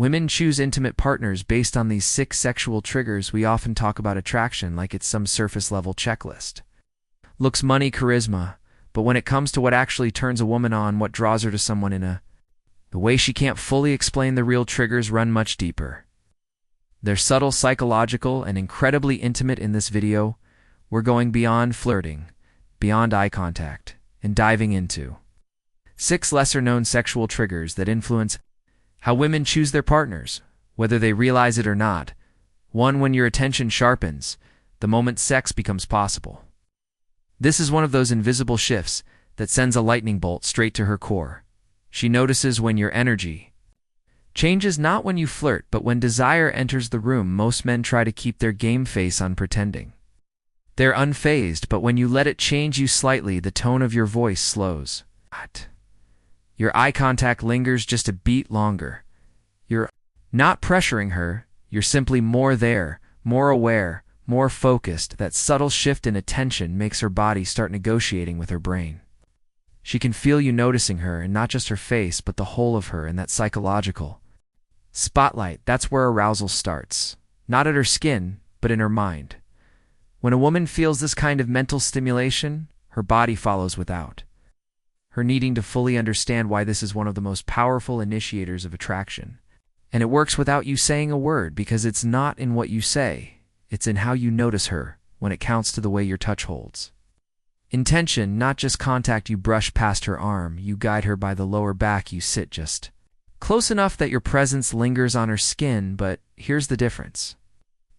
Women choose intimate partners based on these 6 sexual triggers. We often talk about attraction like it's some surface-level checklist. Looks, money, charisma. But when it comes to what actually turns a woman on, what draws her to someone the way she can't fully explain, the real triggers run much deeper. They're subtle, psychological, and incredibly intimate. In this video, we're going beyond flirting, beyond eye contact, and diving into 6 lesser-known sexual triggers that influence how women choose their partners, whether they realize it or not. 1. When your attention sharpens, the moment sex becomes possible. This is one of those invisible shifts that sends a lightning bolt straight to her core. She notices when your energy changes, not when you flirt, but when desire enters the room. Most men try to keep their game face on, pretending they're unfazed, but when you let it change you slightly, the tone of your voice slows. Your eye contact lingers just a beat longer. You're not pressuring her, you're simply more there, more aware, more focused. That subtle shift in attention makes her body start negotiating with her brain. She can feel you noticing her, and not just her face, but the whole of her, and that psychological spotlight. That's where arousal starts. Not at her skin, but in her mind. When a woman feels this kind of mental stimulation, her body follows without her needing to fully understand why. This is one of the most powerful initiators of attraction. And it works without you saying a word, because it's not in what you say, it's in how you notice her. When it counts to the way your touch holds intention, not just contact. You brush past her arm, you guide her by the lower back, you sit just close enough that your presence lingers on her skin. But here's the difference.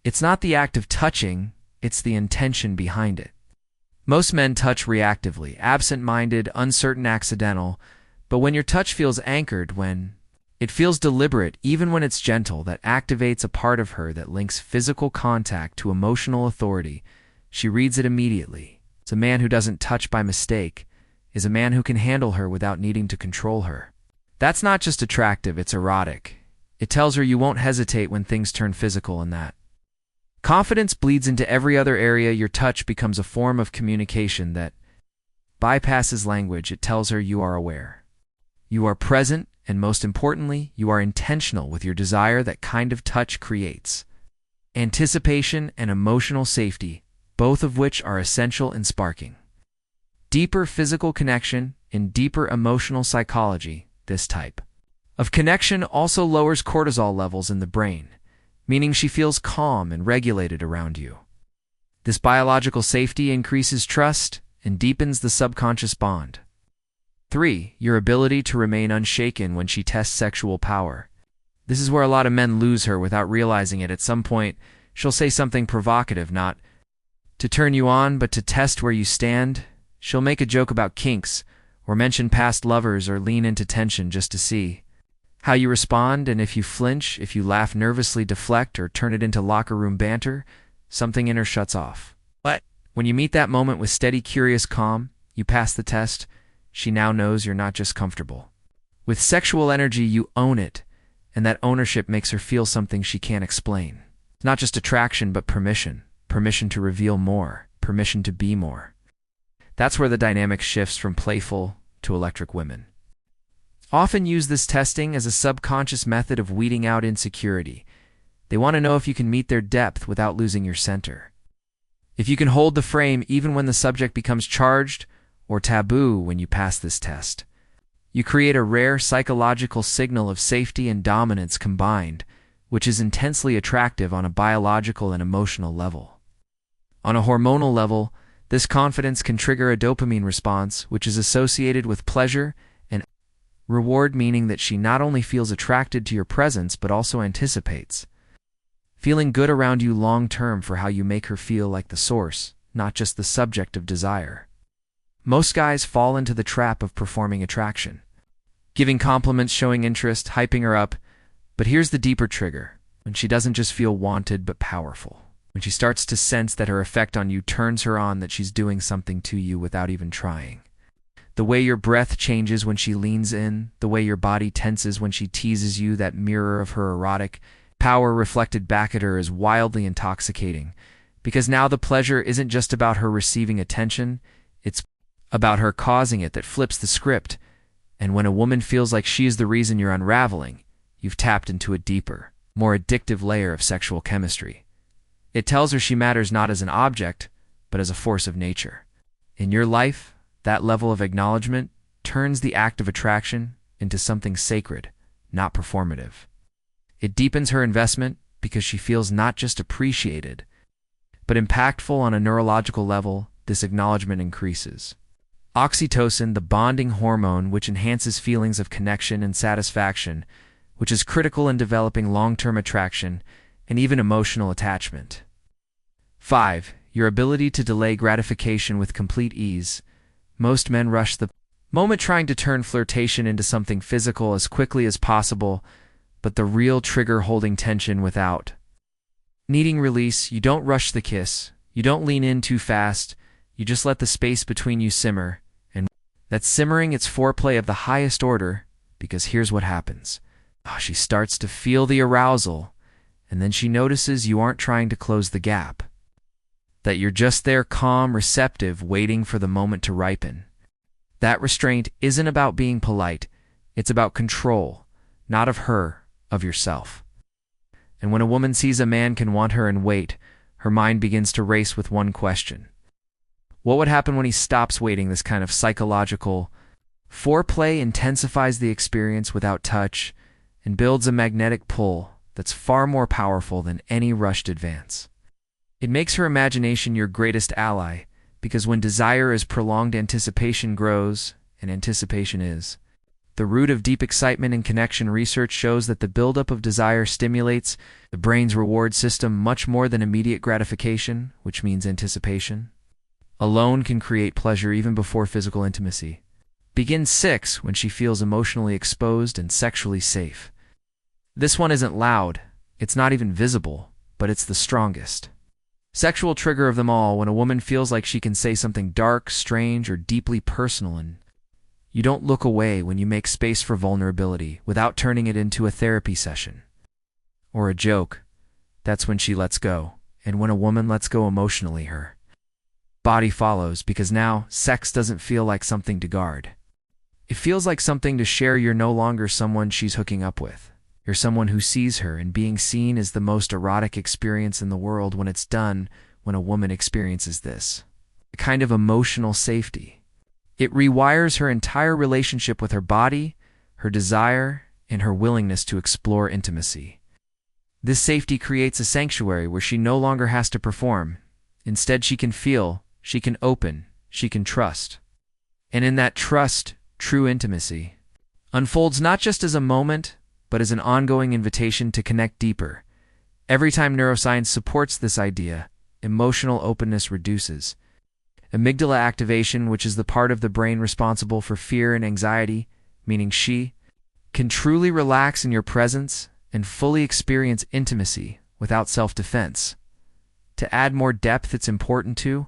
It's not the act of touching, it's the intention behind it. Most men touch reactively, absent-minded, uncertain, accidental. But when your touch feels anchored, when it feels deliberate, even when it's gentle, that activates a part of her that links physical contact to emotional authority. She reads it immediately. It's a man who doesn't touch by mistake, is a man who can handle her without needing to control her. That's not just attractive, it's erotic. It tells her you won't hesitate when things turn physical, and that confidence bleeds into every other area. Your touch becomes a form of communication that bypasses language. It tells her you are aware, you are present, and most importantly, you are intentional with your desire. That kind of touch creates anticipation and emotional safety, both of which are essential in sparking deeper physical connection and deeper emotional psychology. This type of connection also lowers cortisol levels in the brain, meaning she feels calm and regulated around you. This biological safety increases trust and deepens the subconscious bond. 3. Your ability to remain unshaken when she tests sexual power. This is where a lot of men lose her without realizing it. At some point, she'll say something provocative, not to turn you on, but to test where you stand. She'll make a joke about kinks, or mention past lovers, or lean into tension just to see how you respond. And if you flinch, if you laugh nervously, deflect, or turn it into locker room banter, something in her shuts off. But when you meet that moment with steady, curious calm, you pass the test. She now knows you're not just comfortable with sexual energy, you own it, and that ownership makes her feel something she can't explain. Not just attraction, but permission. Permission to reveal more, permission to be more. That's where the dynamic shifts from playful to electric. Women often use this testing as a subconscious method of weeding out insecurity. They want to know if you can meet their depth without losing your center. If you can hold the frame even when the subject becomes charged or taboo. When you pass this test, you create a rare psychological signal of safety and dominance combined, which is intensely attractive on a biological and emotional level. On a hormonal level, this confidence can trigger a dopamine response, which is associated with pleasure and reward, meaning that she not only feels attracted to your presence but also anticipates feeling good around you long term for how you make her feel like the source, not just the subject of desire. Most guys fall into the trap of performing attraction, giving compliments, showing interest, hyping her up. But here's the deeper trigger: when she doesn't just feel wanted but powerful. When she starts to sense that her effect on you turns her on, that she's doing something to you without even trying. The way your breath changes when she leans in, the way your body tenses when she teases you, that mirror of her erotic power reflected back at her is wildly intoxicating. Because now the pleasure isn't just about her receiving attention, it's about her causing it. That flips the script. And when a woman feels like she is the reason you're unraveling, you've tapped into a deeper, more addictive layer of sexual chemistry. It tells her she matters not as an object, but as a force of nature. In your life, that level of acknowledgement turns the act of attraction into something sacred, not performative. It deepens her investment because she feels not just appreciated, but impactful on a neurological level. This acknowledgement increases oxytocin, the bonding hormone which enhances feelings of connection and satisfaction, which is critical in developing long-term attraction and even emotional attachment. 5. Your ability to delay gratification with complete ease. Most men rush the moment trying to turn flirtation into something physical as quickly as possible, but the real trigger holding tension without needing release. You don't rush the kiss. You don't lean in too fast. You just let the space between you simmer. And that simmering, it's foreplay of the highest order, because here's what happens. She starts to feel the arousal, and then she notices you aren't trying to close the gap. That you're just there, calm, receptive, waiting for the moment to ripen. That restraint isn't about being polite. It's about control, not of her, of yourself. And when a woman sees a man can want her and wait, her mind begins to race with one question. What would happen when he stops waiting? This kind of psychological foreplay intensifies the experience without touch and builds a magnetic pull that's far more powerful than any rushed advance. It makes her imagination your greatest ally, because when desire is prolonged, anticipation grows, and anticipation is the root of deep excitement and connection. Research shows that the buildup of desire stimulates the brain's reward system much more than immediate gratification, which means anticipation alone can create pleasure even before physical intimacy. Begin 6 when she feels emotionally exposed and sexually safe. This one isn't loud, it's not even visible, but it's the strongest sexual trigger of them all. When a woman feels like she can say something dark, strange, or deeply personal, and you don't look away when you make space for vulnerability without turning it into a therapy session or a joke, that's when she lets go. And when a woman lets go emotionally, her body follows, because now sex doesn't feel like something to guard. It feels like something to share. You're no longer someone she's hooking up with. You're someone who sees her, and being seen is the most erotic experience in the world when it's done. When a woman experiences this a kind of emotional safety, it rewires her entire relationship with her body, her desire, and her willingness to explore intimacy. This safety creates a sanctuary where she no longer has to perform. Instead, she can feel, she can open, she can trust. And in that trust, true intimacy unfolds not just as a moment, but as an ongoing invitation to connect deeper. Every time neuroscience supports this idea, emotional openness reduces. Amygdala activation, which is the part of the brain responsible for fear and anxiety, meaning she can truly relax in your presence and fully experience intimacy without self-defense. To add more depth, it's important to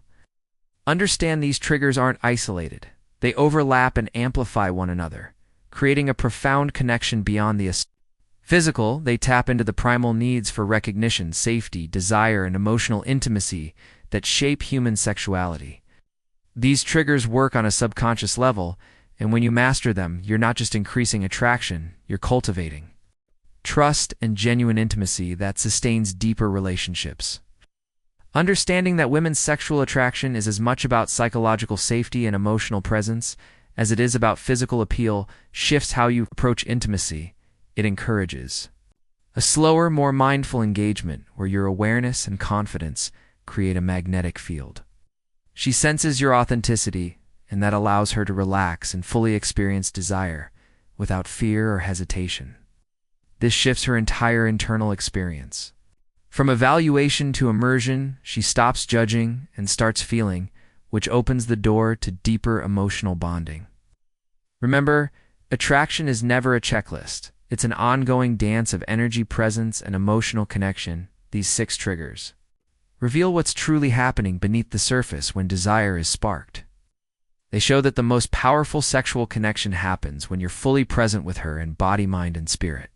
understand these triggers aren't isolated. They overlap and amplify one another, creating a profound connection beyond the physical. They tap into the primal needs for recognition, safety, desire, and emotional intimacy that shape human sexuality. These triggers work on a subconscious level, and when you master them, you're not just increasing attraction, you're cultivating trust and genuine intimacy that sustains deeper relationships. Understanding that women's sexual attraction is as much about psychological safety and emotional presence as it is about physical appeal shifts how you approach intimacy. It encourages a slower, more mindful engagement where your awareness and confidence create a magnetic field. She senses your authenticity, and that allows her to relax and fully experience desire without fear or hesitation. This shifts her entire internal experience. From evaluation to immersion, she stops judging and starts feeling, which opens the door to deeper emotional bonding. Remember, attraction is never a checklist. It's an ongoing dance of energy, presence, and emotional connection. These 6 triggers reveal what's truly happening beneath the surface when desire is sparked. They show that the most powerful sexual connection happens when you're fully present with her in body, mind, and spirit.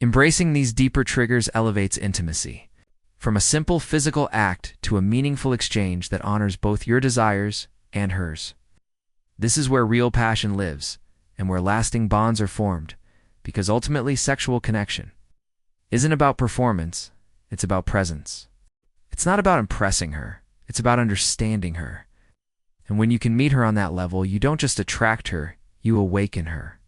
Embracing these deeper triggers elevates intimacy, from a simple physical act to a meaningful exchange that honors both your desires and hers. This is where real passion lives, and where lasting bonds are formed, because ultimately sexual connection isn't about performance, it's about presence. It's not about impressing her, it's about understanding her. And when you can meet her on that level, you don't just attract her, you awaken her.